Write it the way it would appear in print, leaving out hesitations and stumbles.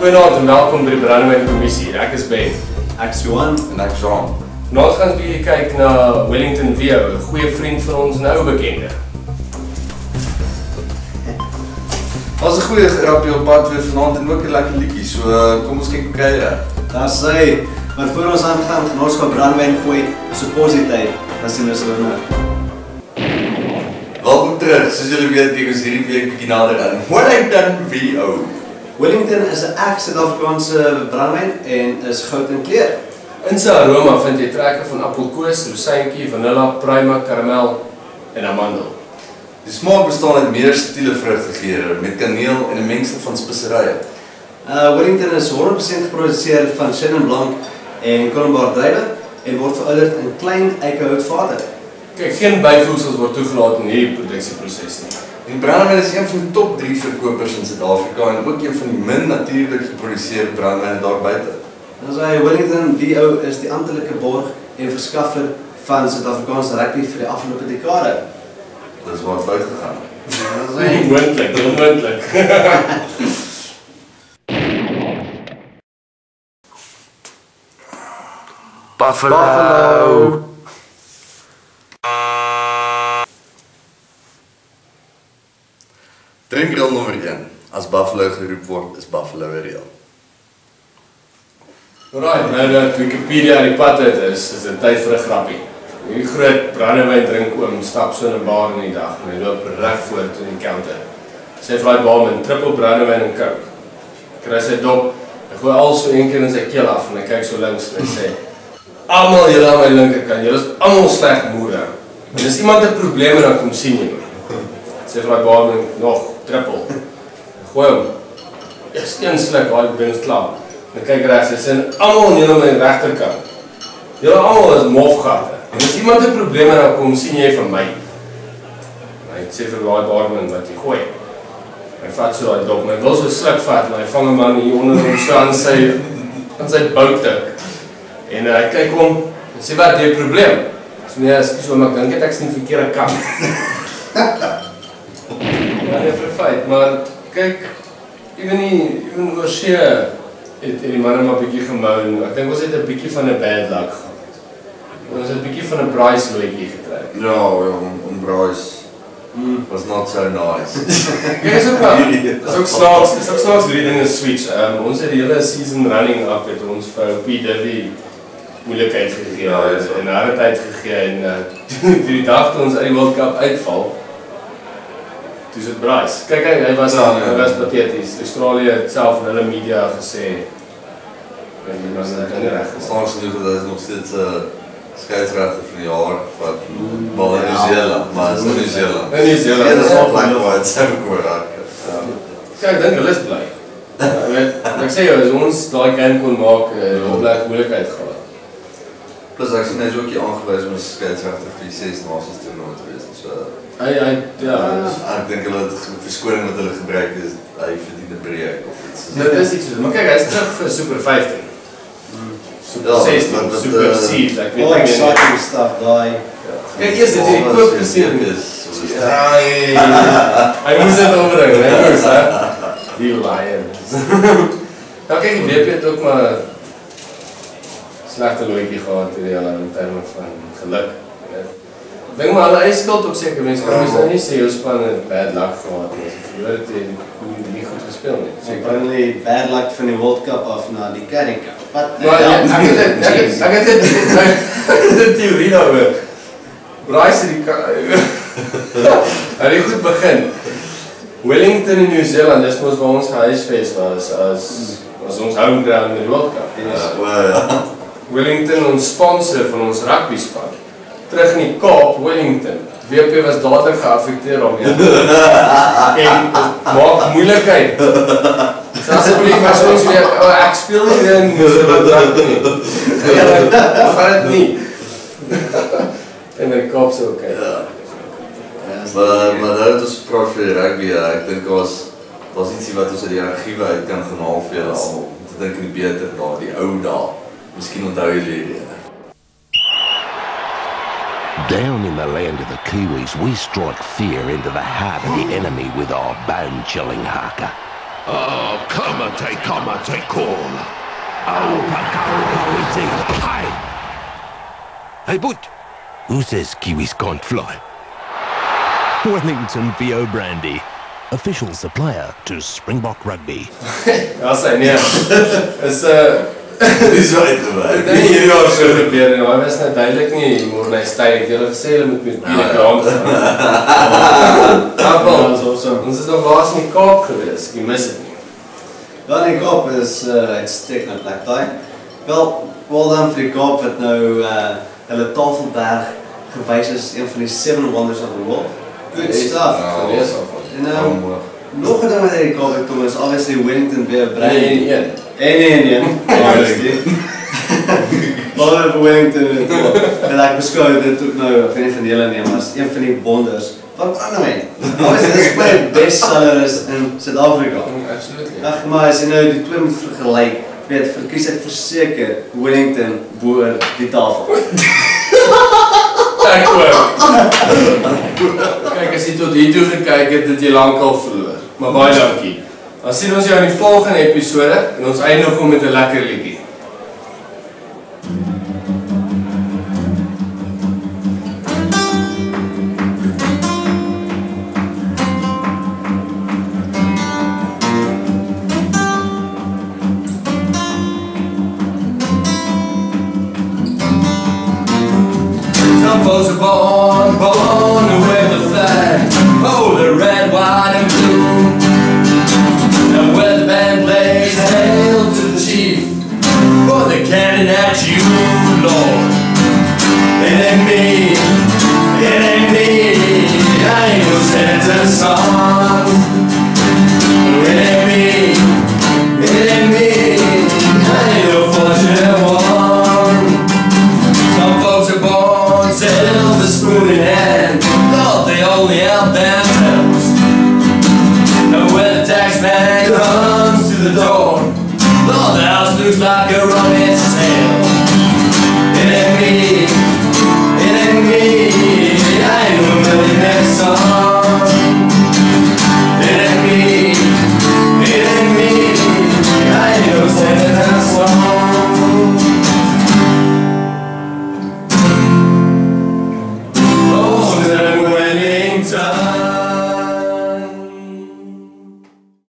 Goeienaand en welkom by die Brandewyn Kommissie. Ek is Ben. Ek is Johan. En ek Jean. Vanavond gaan ons bietjie kyk na Wellington VO, 'n goeie vriend van ons en 'n ou bekende. Was 'n goeie grappie op pad weer vanaand en ook 'n lekker liedjie. So kom ons kyk hoe kuier. Daar sê, maar voor ons aangaan, gaan ons gaan brandewyn gooi, suppositeit. Dan sien ons hulle nou. Welkom terug. Soos julle weet, kyk ons hierdie week bietjie nader aan Wellington VO. Wellington is 'n ek Suid-Afrikaanse brandewyn en is goud in kleur. In sy aroma vind jy trekke van appelkoos, rosijntjie, vanilla, pruima, karamel en amandel. Die smaak bestaan uit meer subtiele vrugtegeure met kaneel en 'n mengsel van speserye. Wellington is 100% geproduseer van Chenin Blanc en Colombard druiwe en word verouderd in klein eikehoutvaten. Kyk, geen byvoegsels word toegelaat in hierdie produksieproses nie. Die brandewyn is een van die top 3 verkopers in Suid-Afrika en ook een van die min natuurlik geproduseerde brandwyne daar buite. Dan sê Wellington VO is die amptelike borg en verskaffer van Suid-Afrikaanse rugby vir die afgelope dekade. Dis waar het fout gegaan. Onmoontlik, onmoontlik. Buffalo. Drinkreël nommer 1. As Buffalo geroep word, is Buffalo 'n reël. Alright, nou dat Wikipedia aan die pad uit is dit tyd vir 'n grappie. Hierdie groot brandewyn drink oom stap so in 'n bar in die dag en hy loop reg voor toe die counter. Sy vra die barman triple brandewyn en coke. Kry sy dop, hy gooi al so een keer in sy keel af en hy kyk so links en hy sê: "Almal julle aan my linkerkant, julle is almal sleg moere. En as iemand 'n probleem het dan kom sien jy my." Sy vra die barman nog triple. Gooi hom. Eers een sluk, hy binne klaar. Dan kyk regs, hy sê almal julle aan my regterkant. Julle almal is mofgatte. En as iemand 'n probleem het dan kom sien jy van my. Hy sê vir daai barman wat hy gooi. Hy vat so daai dop, hy wil so sluk vat, maar hy vang hom aan hier onder hom so aan sy boutduk. En hy kyk hom en sê wat, jy 'n probleem? So nee, ekskuus oom, ek dink ek's nie verkeerde kant. Ja, nee, vir feit, maar kyk, ewen oor see het die manne maar bietjie gemou. Ek dink ons het 'n bietjie van 'n bad luck gehad. Ons het 'n bietjie van 'n Bryce loetjie getrek. Ja, om Bryce was not so nice. Kyk, is ook snaaks hoe die dinge switch. Ons het die hele season running up het ons vir P. Diddy moeilikheid gegee en harde tyd gegee en die dag toe ons uit die World Cup uitval, toe is het Bryce. Kyk, hy was patheties. Australië het self in hulle media gesê en die was dinge reg. Snaaks genoeg dat hy nog steeds skeidsregter van die jaar wat bal in Nieu-Seeland, maar is in Nieu-Seeland. In Nieu-Seeland. Ja, dat is wel black white, sy heb ek oor raak. Kyk, ek dink hulle is bly. Ek sê jou, as ons daai game kon maak, het moeilikheid gehad. Plus ek sien hy is ook hier aangewys om as skeidsregter vir die 6 nasies toernooi te wees. So ek dink hulle het verskoning wat hulle gebruik is, hy verdien 'n breek of iets. Dit is iets soos, maar kyk, hy is terug vir Super 15. Super 16, Super 7, ek weet All exciting stuff, daai. Kyk, eers het hierdie koop gesien. Hy moes dit overbring, hy moes, hè? Die Lions. Nou kyk, die WP het ook maar slegte loetjie gehad in terme van geluk. Ek dink maar hulle eie skuld ook seker, mense kan nou nie sê jou span het bad luck gehad nie. Verloor het en nie goed gespeel nie. So ek bring die bad luck van die World Cup af na die Currie Cup. Wat? Ek het 'n teorie daaroor. Bryce het die goed begin. Wellington in Nieu-Seeland, dis mos waar ons huisves was as ons home ground in die World Cup. Wellington, ons sponsor van ons rugby span. Terug in die Kaap, Wellington. WP was dadelik geaffekteer daarmee. En maak moeilikheid. So asseblief as ons weer, ek speel nie weer in Nieu-Seeland nie. Vat dit nie. En my Kaap so oké. Maar daar het ons gepraat vir die rugby, ek dink was ietsie wat ons uit die argiewe uit kan gaan haal vir julle almal. Om te dink in die beter dae, die ou dae. Miskien onthou julle hierdie. Down in the land of the Kiwis, we strike fear into the heart of the enemy with our bone-chilling haka. Oh, Kamate call. Oh, Pakao, hi. Hey, but who says Kiwis can't fly? Wellington VO Brandy, official supplier to Springbok Rugby. Ja, sy nee. Dis wel uitgewerk. Ek dink hierdie jaar so gebeur en hy was net duidelik nie morgenstyd. Hulle gesê hulle moet met die kraan gaan. Ons is nog laas in die Kaap gewees. Ek mis dit nie. Ja, in die Kaap is uitstekende plek daai. Wel dan vir die Kaap wat nou hulle Tafelberg gewys is, een van die 7 wonders of the world. Good stuff. En nog 'n ding wat uit die Kaap kom is obviously Wellington VO Brandy. En maar vir Wellington en ek beskou dit ook nou, ek weet nie van julle nie, maar as een van die wonders van Brandewyn. Dit is my bestseller is in Suid-Afrika. Absolutely. Ag, maar as jy nou die twee moet vergelyk, weet verkies ek verseker Wellington bo die tafel. Ek ook. Kyk, as jy tot hier toe gekyk het, het jy lankal verloor. Maar baie dankie. Dan sien ons jou in die volgende episode en ons eindig hom met 'n lekker liedjie. Some folks are born to wear the flag, hold the red, white and blue. And when the band plays hail to the chief, for the cannon at you, Lord. It ain't me, I ain't no Santa song. It ain't me, I ain't no fortunate one. Some folks are born silver spoon in hand, thought they only help themselves. Now when the tax man comes to the door, Lord, the house looks like a run